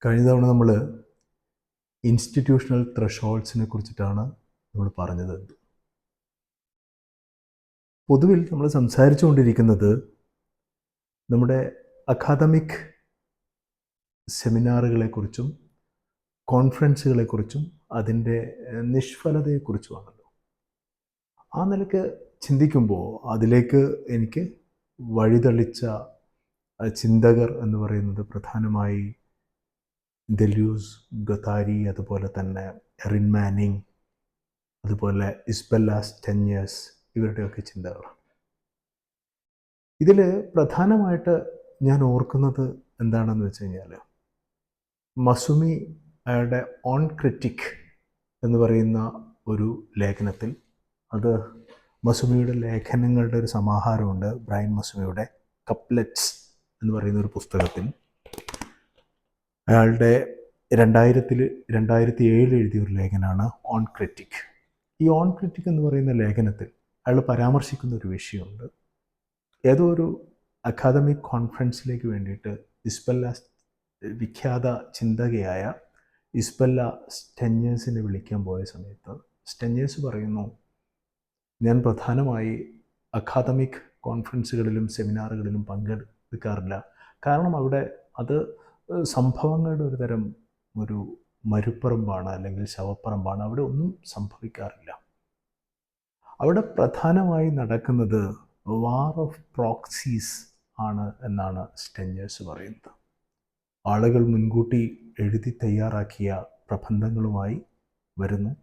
കഴിഞ്ഞ തവണ നമ്മൾ ഇൻസ്റ്റിറ്റ്യൂഷണൽ ത്രഷോൾഡ്സിനെ കുറിച്ചിട്ടാണ് നമ്മൾ പറഞ്ഞത്. പൊതുവിൽ നമ്മൾ സംസാരിച്ചുകൊണ്ടിരിക്കുന്നത് നമ്മുടെ അക്കാദമിക് സെമിനാറുകളെക്കുറിച്ചും കോൺഫറൻസുകളെക്കുറിച്ചും അതിൻ്റെ നിഷ്ഫലതയെക്കുറിച്ചുമാണല്ലോ. ആ നിലയ്ക്ക് ചിന്തിക്കുമ്പോൾ അതിലേക്ക് എനിക്ക് വഴിതെളിച്ച ചിന്തകർ എന്ന് പറയുന്നത് പ്രധാനമായി ഡെലൂസ്, ഗത്താരി, അതുപോലെ തന്നെ എറിൻ മാനിങ്, അതുപോലെ ഇസ്ബെല്ല സ്റ്റെഞ്ഞേഴ്സ്, ഇവരുടെയൊക്കെ ചിന്തകളാണ്. ഇതിൽ പ്രധാനമായിട്ട് ഞാൻ ഓർക്കുന്നത് എന്താണെന്ന് വെച്ച് കഴിഞ്ഞാൽ, മസുമി അയാളുടെ ഓൺ ക്രിറ്റിക് എന്ന് പറയുന്ന ഒരു ലേഖനത്തിൽ, അത് മസുമിയുടെ ലേഖനങ്ങളുടെ ഒരു സമാഹാരമുണ്ട്, ബ്രയൻ മസുമിയുടെ കപ്ലെറ്റ്സ് എന്ന് പറയുന്ന ഒരു പുസ്തകത്തിൽ. അയാളുടെ 2007 എഴുതിയ ഒരു ലേഖനമാണ് ഓൺ ക്രിറ്റിക്. ഈ ഓൺ ക്രിറ്റിക് എന്ന് പറയുന്ന ലേഖനത്തിൽ അയാൾ പരാമർശിക്കുന്ന ഒരു വിഷയമുണ്ട്. ഏതോ ഒരു അക്കാദമിക് കോൺഫറൻസിലേക്ക് വേണ്ടിയിട്ട് വിഖ്യാത ചിന്തകയായ ഇസ്ബെല്ല സ്റ്റെഞ്ഞേഴ്സിനെ വിളിക്കാൻ പോയ സമയത്ത് സ്റ്റെഞ്ഞേഴ്സ് പറയുന്നു, ഞാൻ പ്രധാനമായി അക്കാദമിക് കോൺഫറൻസുകളിലും സെമിനാറുകളിലും പങ്കെടുക്കാറില്ല. കാരണം അവിടെ അത് സംഭവങ്ങളുടെ ഒരു തരം ഒരു മരുപ്പറമ്പാണ്, അല്ലെങ്കിൽ ശവപ്പറമ്പാണ്. അവിടെ ഒന്നും സംഭവിക്കാറില്ല. അവിടെ പ്രധാനമായി നടക്കുന്നത് വാർ ഓഫ് പ്രോക്സീസ് ആണ് എന്നാണ് സ്റ്റെഞ്ഞേഴ്സ് പറയുന്നത്. ആളുകൾ മുൻകൂട്ടി എഴുതി തയ്യാറാക്കിയ പ്രബന്ധങ്ങളുമായി വരുന്നു,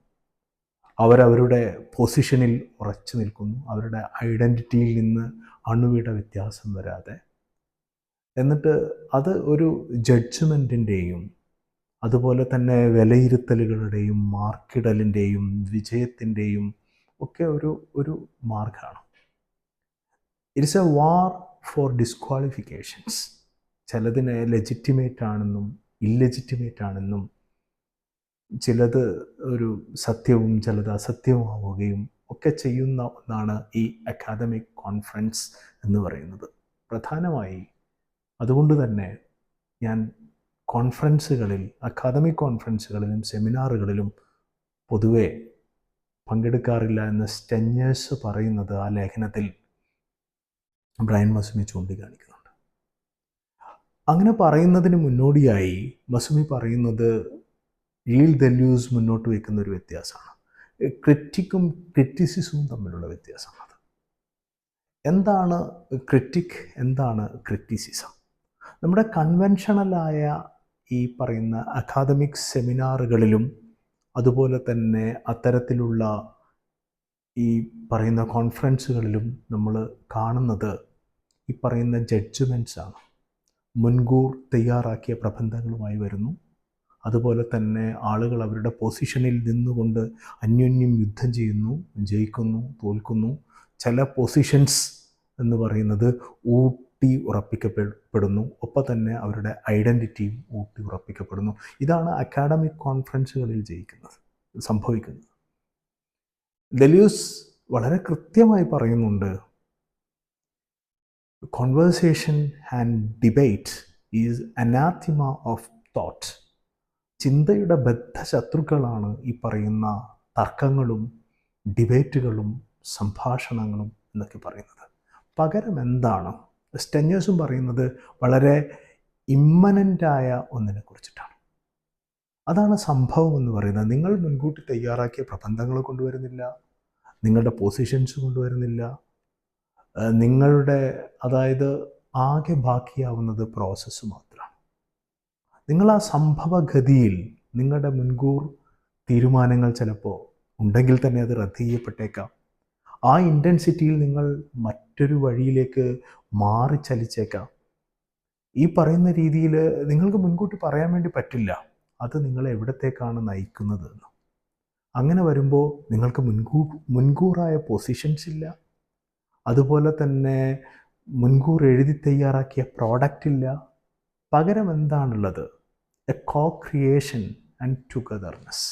അവരവരുടെ പൊസിഷനിൽ ഉറച്ചു നിൽക്കുന്നു, അവരുടെ ഐഡൻറ്റിറ്റിയിൽ നിന്ന് അണുവിട വ്യത്യാസം വരാതെ. എന്നിട്ട് അത് ഒരു ജഡ്ജ്മെൻറ്റിൻ്റെയും അതുപോലെ തന്നെ വിലയിരുത്തലുകളുടെയും മാർക്കിടലിൻ്റെയും വിജയത്തിൻ്റെയും ഒക്കെ ഒരു മാർഗമാണ്. It's a war for disqualifications. ചിലതിനെ ലെജിറ്റിമേറ്റ് ആണെന്നും ഇല്ലെജിറ്റിമേറ്റ് ആണെന്നും, ചിലത് ഒരു സത്യവും ചിലത് അസത്യവുമാവുകയും ഒക്കെ ചെയ്യുന്ന ഒന്നാണ് ഈ അക്കാദമിക് കോൺഫറൻസ് എന്ന് പറയുന്നത്. പ്രധാനമായി അതുകൊണ്ട് തന്നെ ഞാൻ കോൺഫറൻസുകളിൽ, അക്കാദമിക് കോൺഫറൻസുകളിലും സെമിനാറുകളിലും പൊതുവെ പങ്കെടുക്കാറില്ല എന്ന് സ്റ്റെഞ്ഞേഴ്സ് പറയുന്നത് ആ ലേഖനത്തിൽ ബ്രയൻ മസുമി ചൂണ്ടിക്കാണിക്കുന്നുണ്ട്. അങ്ങനെ പറയുന്നതിന് മുന്നോടിയായി മസുമി പറയുന്നത് ഈൽ ദെലൂസ് മുന്നോട്ട് വയ്ക്കുന്ന ഒരു വ്യത്യാസമാണ്. ക്രിറ്റിക്കും ക്രിറ്റിസിസവും തമ്മിലുള്ള വ്യത്യാസമാണത്. എന്താണ് ക്രിറ്റിക്, എന്താണ് ക്രിറ്റിസിസം? നമ്മുടെ കൺവെൻഷണലായ ഈ പറയുന്ന അക്കാദമിക് സെമിനാറുകളിലും അതുപോലെ തന്നെ അത്തരത്തിലുള്ള ഈ പറയുന്ന കോൺഫറൻസുകളിലും നമ്മൾ കാണുന്നത് ഈ പറയുന്ന ജഡ്ജ്മെൻറ്റ്സാണ്. മുൻകൂർ തയ്യാറാക്കിയ പ്രബന്ധങ്ങളുമായി വരുന്നു. അതുപോലെ തന്നെ ആളുകൾ അവരുടെ പൊസിഷനിൽ നിന്നുകൊണ്ട് അന്യോന്യം യുദ്ധം ചെയ്യുന്നു, ജയിക്കുന്നു, തോൽക്കുന്നു. ചില പൊസിഷൻസ് എന്ന് പറയുന്നത് ഊട്ടി ഉറപ്പിക്കപ്പെടുന്നു, ഒപ്പം തന്നെ അവരുടെ ഐഡൻറ്റിറ്റിയും ഊട്ടി ഉറപ്പിക്കപ്പെടുന്നു. ഇതാണ് അക്കാഡമിക് കോൺഫറൻസുകളിൽ സംഭവിക്കുന്നത്. ഡെലൂസ് വളരെ കൃത്യമായി പറയുന്നുണ്ട്, conversation and debate is anathema of thought. ചിന്തയുടെ ബദ്ധശത്രുക്കളാണ് ഈ പറയുന്ന തർക്കങ്ങളും ഡിബേറ്റുകളും സംഭാഷണങ്ങളും എന്നൊക്കെ പറയുന്നത്. പകരം എന്താണ്? സ്റ്റെഞ്ഞേഴ്സും പറയുന്നത് വളരെ ഇമ്മനൻ്റായ ഒന്നിനെ കുറിച്ചിട്ടാണ്. അതാണ് സംഭവം എന്ന് പറയുന്നത്. നിങ്ങൾ മുൻകൂട്ടി തയ്യാറാക്കിയ പ്രബന്ധങ്ങൾ കൊണ്ടുവരുന്നില്ല, നിങ്ങളുടെ പൊസിഷൻസ് കൊണ്ടുവരുന്നില്ല, നിങ്ങളുടെ അതായത് ആകെ ബാക്കിയാവുന്നത് പ്രോസസ്സ് മാത്രമാണ്. നിങ്ങൾ ആ സംഭവഗതിയിൽ നിങ്ങളുടെ മുൻകൂർ തീരുമാനങ്ങൾ ചിലപ്പോൾ ഉണ്ടെങ്കിൽ തന്നെ അത് റദ്ദ് ചെയ്യപ്പെട്ടേക്കാം. ആ ഇൻറ്റൻസിറ്റിയിൽ നിങ്ങൾ മറ്റൊരു വഴിയിലേക്ക് മാറി ചലിച്ചേക്കാം. ഈ പറയുന്ന രീതിയിൽ നിങ്ങൾക്ക് മുൻകൂട്ടി പറയാൻ വേണ്ടി പറ്റില്ല അത് നിങ്ങളെ എവിടത്തേക്കാണ് നയിക്കുന്നത് എന്ന്. അങ്ങനെ വരുമ്പോൾ നിങ്ങൾക്ക് മുൻകൂറായ പൊസിഷൻസ് ഇല്ല, അതുപോലെ തന്നെ മുൻകൂർ എഴുതി തയ്യാറാക്കിയ പ്രോഡക്റ്റ് ഇല്ല. പകരം എന്താണുള്ളത്? A co creation and togetherness.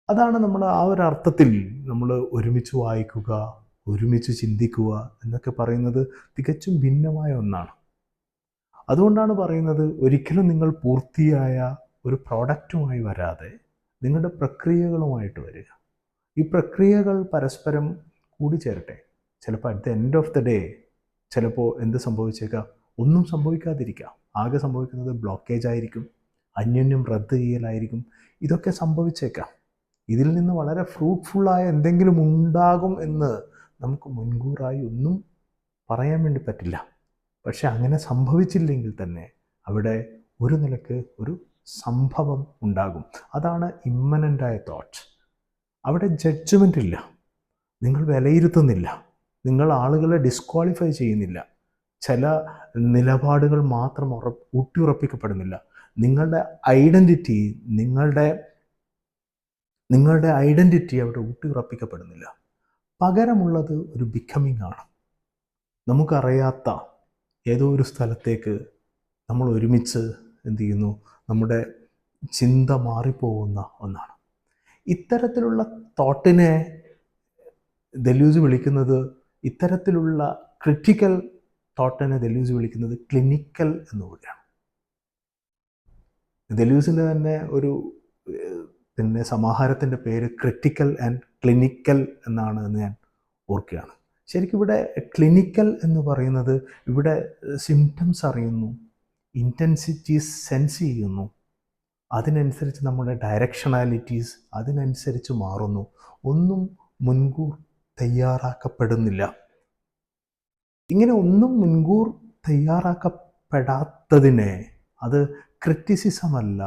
അതാണ് നമ്മൾ ആ ഒരു അർത്ഥത്തിൽ നമ്മൾ ഒരുമിച്ച് വായിക്കുക, ഒരുമിച്ച് ചിന്തിക്കുക എന്നൊക്കെ പറയുന്നത് തികച്ചും ഭിന്നമായ ഒന്നാണ്. അതുകൊണ്ടാണ് പറയുന്നത്, ഒരിക്കലും നിങ്ങൾ പൂർത്തിയായ ഒരു പ്രോഡക്റ്റുമായി വരാതെ നിങ്ങളുടെ പ്രക്രിയകളുമായിട്ട് വരിക. ഈ പ്രക്രിയകൾ പരസ്പരം കൂടിച്ചേരട്ടെ. ചിലപ്പോൾ at the end of the day ചിലപ്പോൾ എന്ത് സംഭവിച്ചേക്കാം? ഒന്നും സംഭവിക്കാതിരിക്കാം. ആകെ സംഭവിക്കുന്നത് ബ്ലോക്കേജ് ആയിരിക്കും, അന്യോന്യം റദ്ദ് ചെയ്യലായിരിക്കും. ഇതൊക്കെ സംഭവിച്ചേക്കാം. ഇതിൽ നിന്ന് വളരെ ഫ്രൂട്ട്ഫുള്ളായ എന്തെങ്കിലും ഉണ്ടാകും എന്ന് നമുക്ക് മുൻകൂറായി ഒന്നും പറയാൻ വേണ്ടി പറ്റില്ല. പക്ഷെ അങ്ങനെ സംഭവിച്ചില്ലെങ്കിൽ തന്നെ അവിടെ ഒരു നിലക്ക് ഒരു സംഭവം ഉണ്ടാകും. അതാണ് ഇമ്മനൻ്റായ തോട്ട്. അവിടെ ജഡ്ജ്മെൻ്റ് ഇല്ല, നിങ്ങൾ വിലയിരുത്തുന്നില്ല, നിങ്ങൾ ആളുകളെ ഡിസ്ക്വാളിഫൈ ചെയ്യുന്നില്ല, ചില നിലപാടുകൾ മാത്രം ഊട്ടിയുറപ്പിക്കപ്പെടുന്നില്ല. നിങ്ങളുടെ ഐഡൻറ്റിറ്റി അവിടെ ഊട്ടിയുറപ്പിക്കപ്പെടുന്നില്ല. പകരമുള്ളത് ഒരു ബിക്കമിങ് ആണ്. നമുക്കറിയാത്ത ഏതോ ഒരു സ്ഥലത്തേക്ക് നമ്മൾ ഒരുമിച്ച് എന്ത് ചെയ്യുന്നു, നമ്മുടെ ചിന്ത മാറിപ്പോകുന്ന ഒന്നാണ്. ഇത്തരത്തിലുള്ള തോട്ടിനെ ദെലൂസ് വിളിക്കുന്നത്, ഇത്തരത്തിലുള്ള ക്രിറ്റിക്കൽ തോട്ടിനെ ദെലൂസ് വിളിക്കുന്നത് ക്ലിനിക്കൽ എന്നുകൂടിയാണ്. ദെലൂസിൻ്റെ തന്നെ ഒരു സമാഹാരത്തിൻ്റെ പേര് ക്രിറ്റിക്കൽ ആൻഡ് ക്ലിനിക്കൽ എന്നാണ് എന്ന് ഞാൻ ഓർക്കുകയാണ്. ശരിക്കും ഇവിടെ ക്ലിനിക്കൽ എന്ന് പറയുന്നത്, ഇവിടെ സിംറ്റംസ് അറിയുന്നു, ഇൻറ്റൻസിറ്റീസ് സെൻസ് ചെയ്യുന്നു, അതിനനുസരിച്ച് നമ്മുടെ ഡയറക്ഷണാലിറ്റീസ് അതിനനുസരിച്ച് മാറുന്നു. ഒന്നും മുൻകൂർ തയ്യാറാക്കപ്പെടുന്നില്ല. ഇങ്ങനെ ഒന്നും മുൻകൂർ തയ്യാറാക്കപ്പെടാത്തതിനെ അത് ക്രിറ്റിസിസമല്ല,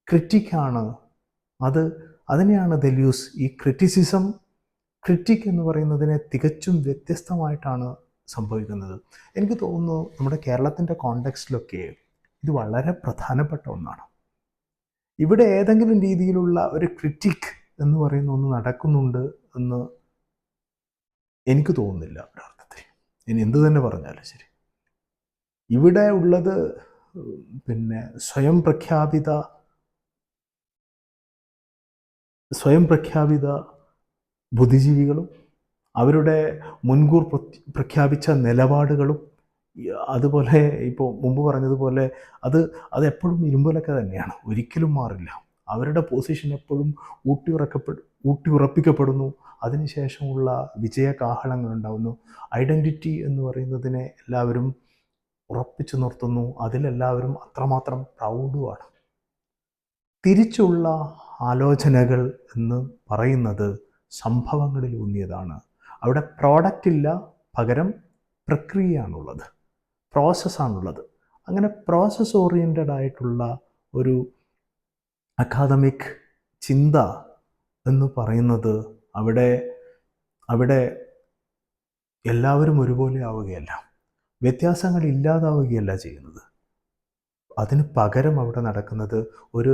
ക്രിറ്റിക്കാണ്. അതിനെയാണ് ദെലൂസ് ഈ ക്രിറ്റിക് എന്ന് പറയുന്നതിനെ തികച്ചും വ്യത്യസ്തമായിട്ടാണ് സംഭവിക്കുന്നത്. എനിക്ക് തോന്നുന്നു നമ്മുടെ കേരളത്തിൻ്റെ കോണ്ടെക്സ്റ്റിലൊക്കെ ഇത് വളരെ പ്രധാനപ്പെട്ട ഒന്നാണ്. ഇവിടെ ഏതെങ്കിലും രീതിയിലുള്ള ഒരു ക്രിറ്റിക് എന്ന് പറയുന്ന ഒന്ന് നടക്കുന്നുണ്ട് എന്ന് എനിക്ക് തോന്നുന്നില്ല ഒരർത്ഥത്തിൽ. ഇനി എന്തു തന്നെ പറഞ്ഞാലും ശരി, ഇവിടെ ഉള്ളത് സ്വയം പ്രഖ്യാപിത ബുദ്ധിജീവികളും അവരുടെ മുൻകൂർ പ്രഖ്യാപിച്ച നിലപാടുകളും, അതുപോലെ ഇപ്പോൾ മുമ്പ് പറഞ്ഞതുപോലെ അത് എപ്പോഴും ഇരുമ്പലൊക്കെ തന്നെയാണ്, ഒരിക്കലും മാറില്ല. അവരുടെ പൊസിഷൻ എപ്പോഴും ഊട്ടിയുറപ്പിക്കപ്പെടുന്നു. അതിനുശേഷമുള്ള വിജയകാഹളങ്ങൾ ഉണ്ടാകുന്നു. ഐഡൻറ്റിറ്റി എന്ന് പറയുന്നതിനെ എല്ലാവരും ഉറപ്പിച്ചു നിർത്തുന്നു. അതിലെല്ലാവരും അത്രമാത്രം പ്രൗഡുമാണ്. തിരിച്ചുള്ള ആലോചനകൾ എന്ന് പറയുന്നത് സംഭവങ്ങളിൽ ഊന്നിയതാണ്. അവിടെ പ്രോഡക്റ്റ് ഇല്ല, പകരം പ്രക്രിയയാണുള്ളത്, പ്രോസസ്സാണുള്ളത്. അങ്ങനെ പ്രോസസ് ഓറിയൻറ്റഡ് ആയിട്ടുള്ള ഒരു അക്കാദമിക് ചിന്ത എന്ന് പറയുന്നത് അവിടെ എല്ലാവരും ഒരുപോലെ ആവുകയല്ല, വ്യത്യാസങ്ങൾ ഇല്ലാതാവുകയല്ല ചെയ്യുന്നത്. അതിന് പകരം അവിടെ നടക്കുന്നത് ഒരു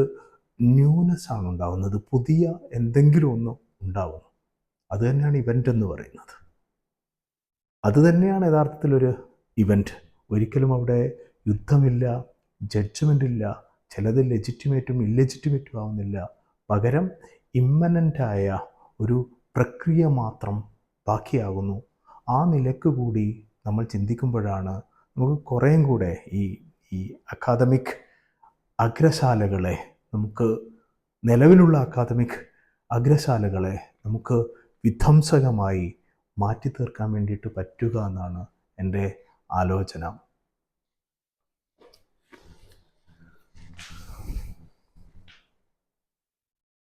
ന്യൂനെസ്സാണ് ഉണ്ടാവുന്നത്, പുതിയ എന്തെങ്കിലും ഒന്ന് ഉണ്ടാവുന്നു. അത് തന്നെയാണ് ഇവൻ്റ് എന്ന് പറയുന്നത്. അത് തന്നെയാണ് യഥാർത്ഥത്തിലൊരു ഇവൻ്റ്. ഒരിക്കലും അവിടെ യുദ്ധമില്ല, ജഡ്ജ്മെൻ്റ് ഇല്ല, ചിലത് ലെജിറ്റിമേറ്റും ഇല്ലെജിറ്റിമേറ്റും ആവുന്നില്ല. പകരം ഇമ്മനൻ്റായ ഒരു പ്രക്രിയ മാത്രം ബാക്കിയാകുന്നു. ആ നിലക്ക് കൂടി നമ്മൾ ചിന്തിക്കുമ്പോഴാണ് നമുക്ക് കുറേയും കൂടെ ഈ അക്കാദമിക് അഗ്രശാലകളെ, നമുക്ക് നിലവിലുള്ള അക്കാദമിക് അഗ്രശാലകളെ നമുക്ക് വിധ്വംസകമായി മാറ്റി തീർക്കാൻ വേണ്ടിയിട്ട് പറ്റുക എന്നാണ് എൻ്റെ ആലോചന.